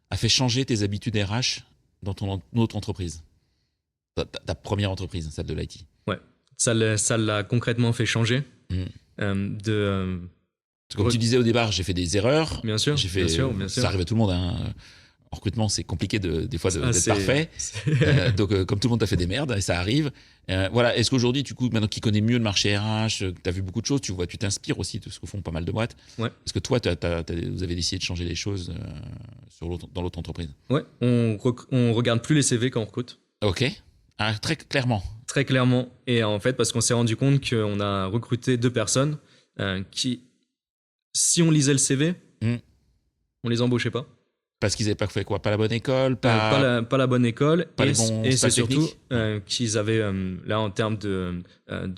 a fait changer tes habitudes RH dans ton autre entreprise, ta première entreprise, celle de l'IT? Ouais, ça l'a concrètement fait changer. Comme tu disais au départ, j'ai fait des erreurs. Bien sûr, bien sûr. Ça arrive à tout le monde. En recrutement, c'est compliqué des fois d'être parfait. Donc, comme tout le monde, tu as fait des merdes et ça arrive. Voilà. Est-ce qu'aujourd'hui, maintenant qu'il connais mieux le marché RH, tu as vu beaucoup de choses, tu t'inspires aussi de ce que font pas mal de boîtes. Ouais. Est-ce que toi, vous avez décidé de changer les choses dans l'autre entreprise? Ouais, on regarde plus les CV quand on recrute. Ok. Très clairement. Très clairement. Et en fait, parce qu'on s'est rendu compte qu'on a recruté 2 personnes qui, si on lisait le CV, on les embauchait pas. Parce qu'ils n'avaient pas fait quoi? Pas la bonne école? Pas la bonne école. Pas les bons et c'est surtout techniques. qu'ils avaient, là en termes de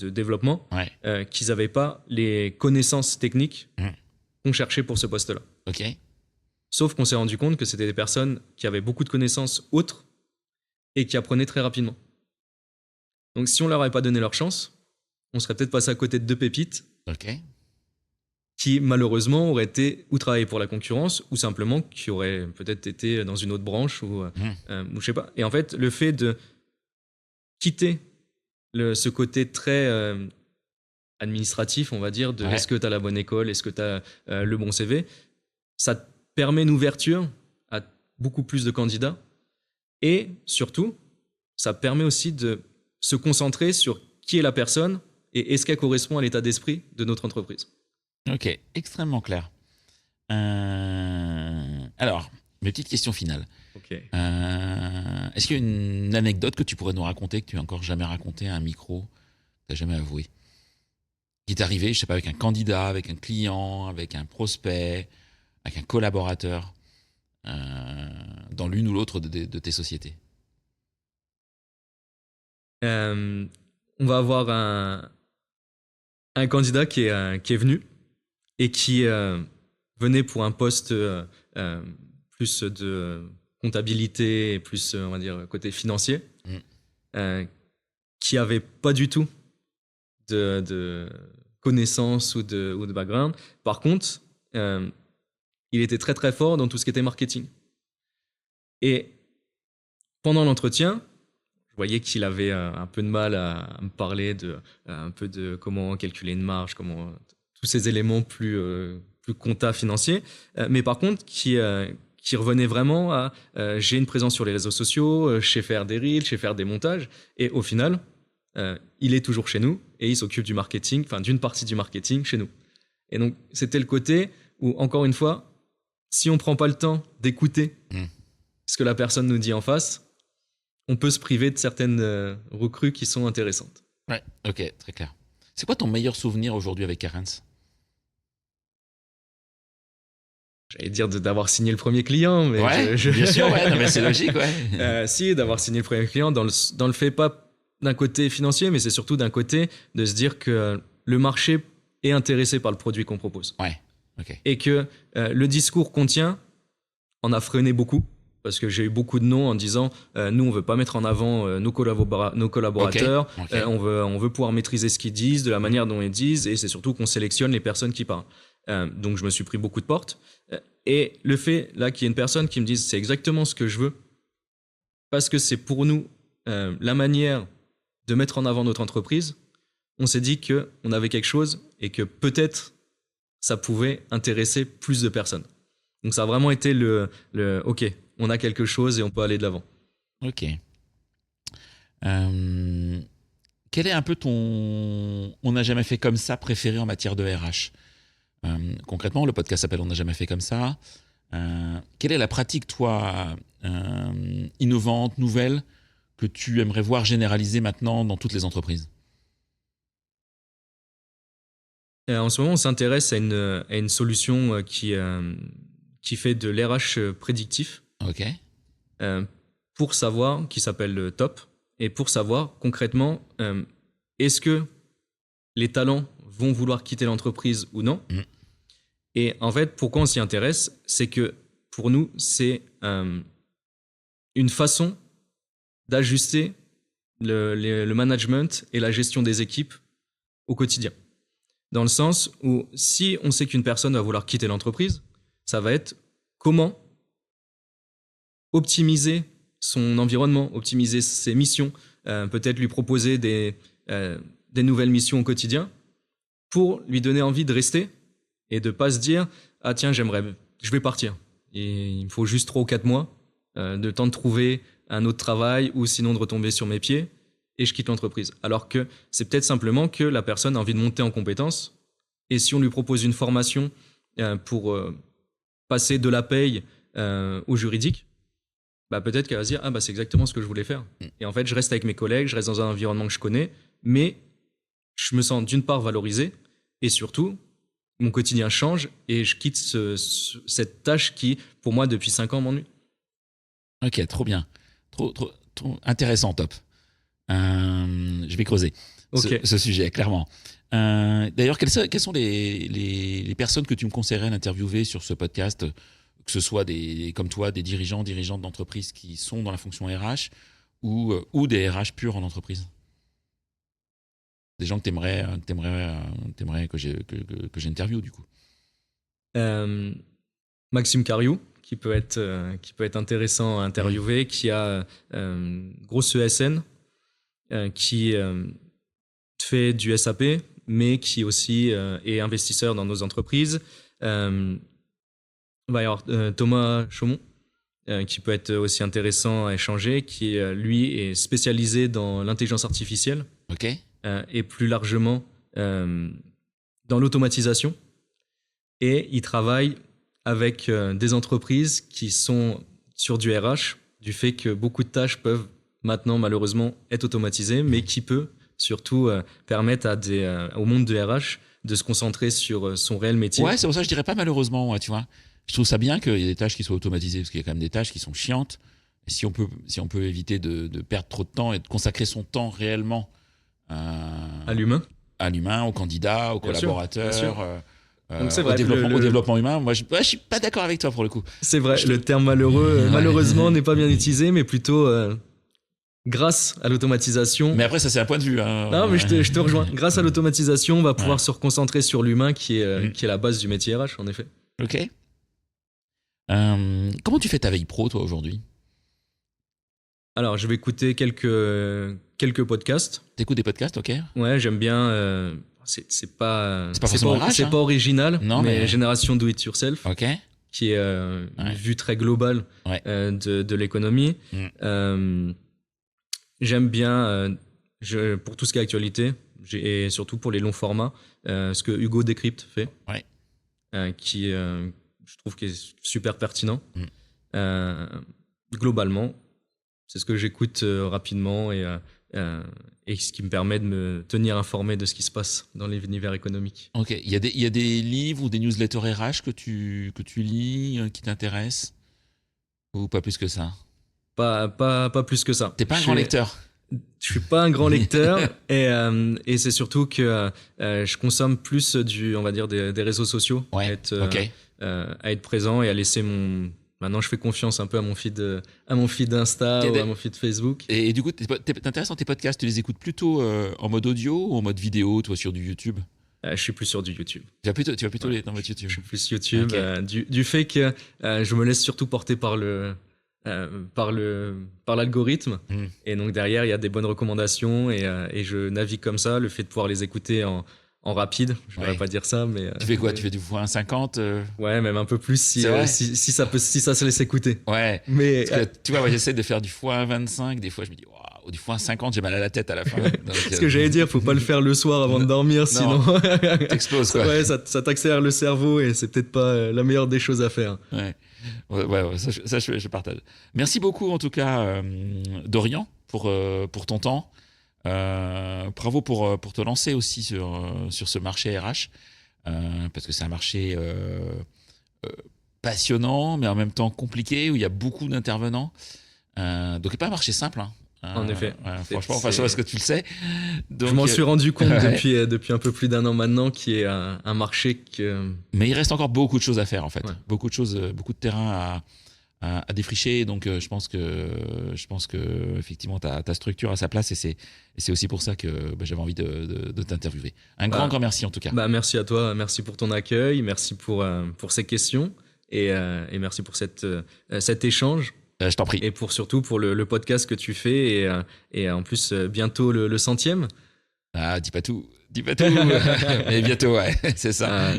développement, ouais. Qu'ils n'avaient pas les connaissances techniques qu'on cherchait pour ce poste-là. Ok. Sauf qu'on s'est rendu compte que c'était des personnes qui avaient beaucoup de connaissances autres et qui apprenaient très rapidement. Donc si on leur avait pas donné leur chance, on serait peut-être passé à côté de 2 pépites. Ok. Qui malheureusement auraient été ou travaillé pour la concurrence ou simplement qui auraient peut-être été dans une autre branche ou je sais pas. Et en fait, le fait de quitter ce côté très administratif, on va dire, de est-ce que tu as la bonne école, est-ce que tu as le bon CV, ça te permet une ouverture à beaucoup plus de candidats et surtout, ça permet aussi de se concentrer sur qui est la personne et est-ce qu'elle correspond à l'état d'esprit de notre entreprise. Ok, extrêmement clair. Alors, mes petites questions finales. Okay. Est-ce qu'il y a une anecdote que tu pourrais nous raconter, que tu n'as encore jamais raconté à un micro, que tu n'as jamais avoué, qui t'est arrivé, je sais pas, avec un candidat, avec un client, avec un prospect, avec un collaborateur, dans l'une ou l'autre de tes sociétés? On va avoir un candidat qui est venu et qui venait pour un poste plus de comptabilité et plus, on va dire, côté financier, qui n'avait pas du tout de connaissances ou de background. Par contre, il était très très fort dans tout ce qui était marketing. Et pendant l'entretien, je voyais qu'il avait un peu de mal à me parler un peu de comment calculer une marge, tous ces éléments plus plus compta financier, mais par contre qui revenait vraiment à j'ai une présence sur les réseaux sociaux, je sais faire des reels, je sais faire des montages, et au final, il est toujours chez nous et il s'occupe du marketing, enfin d'une partie du marketing chez nous. Et donc c'était le côté où, encore une fois, si on prend pas le temps d'écouter ce que la personne nous dit en face, on peut se priver de certaines recrues qui sont intéressantes. Ouais, ok, très clair. C'est quoi ton meilleur souvenir aujourd'hui avec Carens? J'allais dire d'avoir signé le premier client, mais ouais, bien sûr, ouais, non, mais c'est logique, ouais. Si, d'avoir signé le premier client dans le fait pas d'un côté financier, mais c'est surtout d'un côté de se dire que le marché est intéressé par le produit qu'on propose. Ouais, ok. Et que le discours qu'on tient en a freiné beaucoup, parce que j'ai eu beaucoup de noms en disant nous, on veut pas mettre en avant nos collaborateurs, okay. On veut pouvoir maîtriser ce qu'ils disent, de la manière dont ils disent, et c'est surtout qu'on sélectionne les personnes qui parlent. Donc je me suis pris beaucoup de portes. Et le fait là qu'il y ait une personne qui me dise c'est exactement ce que je veux, parce que c'est pour nous la manière de mettre en avant notre entreprise, on s'est dit qu'on avait quelque chose et que peut-être ça pouvait intéresser plus de personnes. Donc ça a vraiment été le OK, on a quelque chose et on peut aller de l'avant. Ok. Quel est un peu ton on n'a jamais fait comme ça préféré en matière de RH? Concrètement, le podcast s'appelle On n'a jamais fait comme ça. Quelle est la pratique, toi, innovante, nouvelle, que tu aimerais voir généralisée maintenant dans toutes les entreprises? En ce moment, on s'intéresse à une solution qui fait de l'RH prédictif. Ok. Pour savoir, qui s'appelle Top, et pour savoir concrètement, est-ce que les talents vont vouloir quitter l'entreprise ou non. Et en fait, pourquoi on s'y intéresse, c'est que pour nous, c'est une façon d'ajuster le management et la gestion des équipes au quotidien. Dans le sens où si on sait qu'une personne va vouloir quitter l'entreprise, ça va être comment optimiser son environnement, optimiser ses missions, peut-être lui proposer des nouvelles missions au quotidien pour lui donner envie de rester et de pas se dire « Ah tiens, je vais partir. Et il me faut juste 3 ou 4 mois de temps de trouver un autre travail ou sinon de retomber sur mes pieds et je quitte l'entreprise. » Alors que c'est peut-être simplement que la personne a envie de monter en compétences et si on lui propose une formation pour passer de la paye au juridique, bah peut-être qu'elle va se dire « Ah bah c'est exactement ce que je voulais faire. » Et en fait, je reste avec mes collègues, je reste dans un environnement que je connais, mais je me sens d'une part valorisé et surtout, mon quotidien change et je quitte cette tâche qui, pour moi, depuis 5 ans, m'ennuie. Ok, trop bien. Trop intéressant, Top. Je vais creuser ce sujet, clairement. D'ailleurs, quelles sont les personnes que tu me conseillerais d'interviewer sur ce podcast, que ce soit comme toi, des dirigeantes d'entreprises qui sont dans la fonction RH ou des RH purs en entreprise? Des gens que t'aimerais que j'interviewe, du coup. Maxime Cariou, qui peut être intéressant à interviewer, qui a grosse ESN, qui fait du SAP, mais qui aussi est investisseur dans nos entreprises. Il va y avoir Thomas Chaumont, qui peut être aussi intéressant à échanger, qui lui est spécialisé dans l'intelligence artificielle. Ok. Et plus largement dans l'automatisation. Et il travaille avec des entreprises qui sont sur du RH, du fait que beaucoup de tâches peuvent maintenant malheureusement être automatisées, mais qui peut surtout permettre au monde de RH de se concentrer sur son réel métier. Ouais, c'est pour ça que je dirais pas malheureusement, ouais, tu vois. Je trouve ça bien qu'il y ait des tâches qui soient automatisées, parce qu'il y a quand même des tâches qui sont chiantes. Et si on peut éviter de perdre trop de temps et de consacrer son temps réellement à l'humain, au candidat, au collaborateur, au développement humain. Moi, je suis pas d'accord avec toi pour le coup. C'est vrai, le terme malheureusement n'est pas bien utilisé, mais plutôt grâce à l'automatisation. Mais après, ça c'est un point de vue. Hein. Non, mais je te rejoins. Grâce à l'automatisation, on va pouvoir se reconcentrer sur l'humain qui est la base du métier RH, en effet. Ok. Comment tu fais ta veille pro, toi, aujourd'hui? Alors, je vais écouter quelques podcasts. T'écoutes des podcasts, ok? Ouais, j'aime bien. c'est pas forcément RH, c'est hein. pas original, Non, mais génération do it yourself, Ok. qui est une vue très globale Ouais. de l'économie. J'aime bien, pour tout ce qui est actualité, et surtout pour les longs formats, ce que Hugo Décrypte fait, qui je trouve qui est super pertinent. Globalement, c'est ce que j'écoute rapidement et ce qui me permet de me tenir informé de ce qui se passe dans l'univers économique. Ok. Il y a des livres ou des newsletters RH que tu lis, qui t'intéressent, ou pas plus que ça? Pas plus que ça. T'es pas un grand lecteur? Je suis pas un grand lecteur et c'est surtout que je consomme plus on va dire des réseaux sociaux, à être présent et à laisser Maintenant, je fais confiance un peu à mon feed Insta ou à mon feed Facebook. Et du coup, t'intéresses dans tes podcasts, tu les écoutes plutôt en mode audio ou en mode vidéo, toi, sur du YouTube? Je suis plus sur du YouTube. Tu vas plutôt dans votre YouTube? Je suis plus YouTube, du fait que je me laisse surtout porter par l'algorithme. Et donc derrière, il y a des bonnes recommandations et je navigue comme ça. Le fait de pouvoir les écouter en rapide, je ne devrais pas dire ça, mais... Tu fais quoi? Tu fais du x1,50 Ouais, même un peu plus si ça se laisse écouter. Ouais, mais tu vois, moi, j'essaie de faire du x1,25, des fois je me dis, waouh, du x1,50, j'ai mal à la tête à la fin. Donc, ce que j'allais dire, faut pas le faire le soir avant de dormir, sinon... t'exploses, quoi. Ouais, ça t'accélère le cerveau et c'est peut-être pas la meilleure des choses à faire. Ouais, ça je partage. Merci beaucoup, en tout cas, Dorian, pour ton temps. Bravo pour te lancer aussi sur ce marché RH, parce que c'est un marché passionnant, mais en même temps compliqué, où il y a beaucoup d'intervenants. Donc, c'est pas un marché simple. En effet. Franchement, je sais que tu le sais. Donc, je m'en suis rendu compte depuis un peu plus d'1 an maintenant, qui est un marché que... Mais il reste encore beaucoup de choses à faire, en fait. Beaucoup de choses, beaucoup de terrain à défricher. Donc, je pense que effectivement, ta structure a sa place, et c'est aussi pour ça que j'avais envie de t'interviewer. Un grand merci, en tout cas. Merci à toi. Merci pour ton accueil. Merci pour ces questions. Et merci pour cet échange. Je t'en prie. Et surtout pour le podcast que tu fais. Et en plus, bientôt le 100e. Ah, dis pas tout. Mais bientôt, ouais, c'est ça.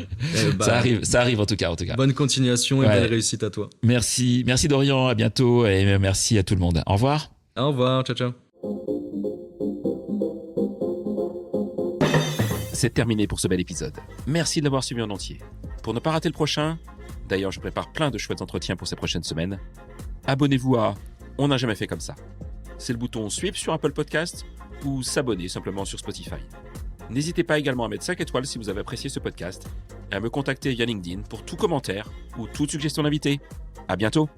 Ça arrive en tout cas. Bonne continuation et belle réussite à toi. Merci Dorian, à bientôt et merci à tout le monde. Au revoir. Au revoir, ciao. C'est terminé pour ce bel épisode. Merci de l'avoir suivi en entier. Pour ne pas rater le prochain, d'ailleurs je prépare plein de chouettes entretiens pour ces prochaines semaines, abonnez-vous à On n'a jamais fait comme ça. C'est le bouton suivre sur Apple Podcast ou s'abonner simplement sur Spotify. N'hésitez pas également à mettre 5 étoiles si vous avez apprécié ce podcast et à me contacter via LinkedIn pour tout commentaire ou toute suggestion d'invité. À bientôt.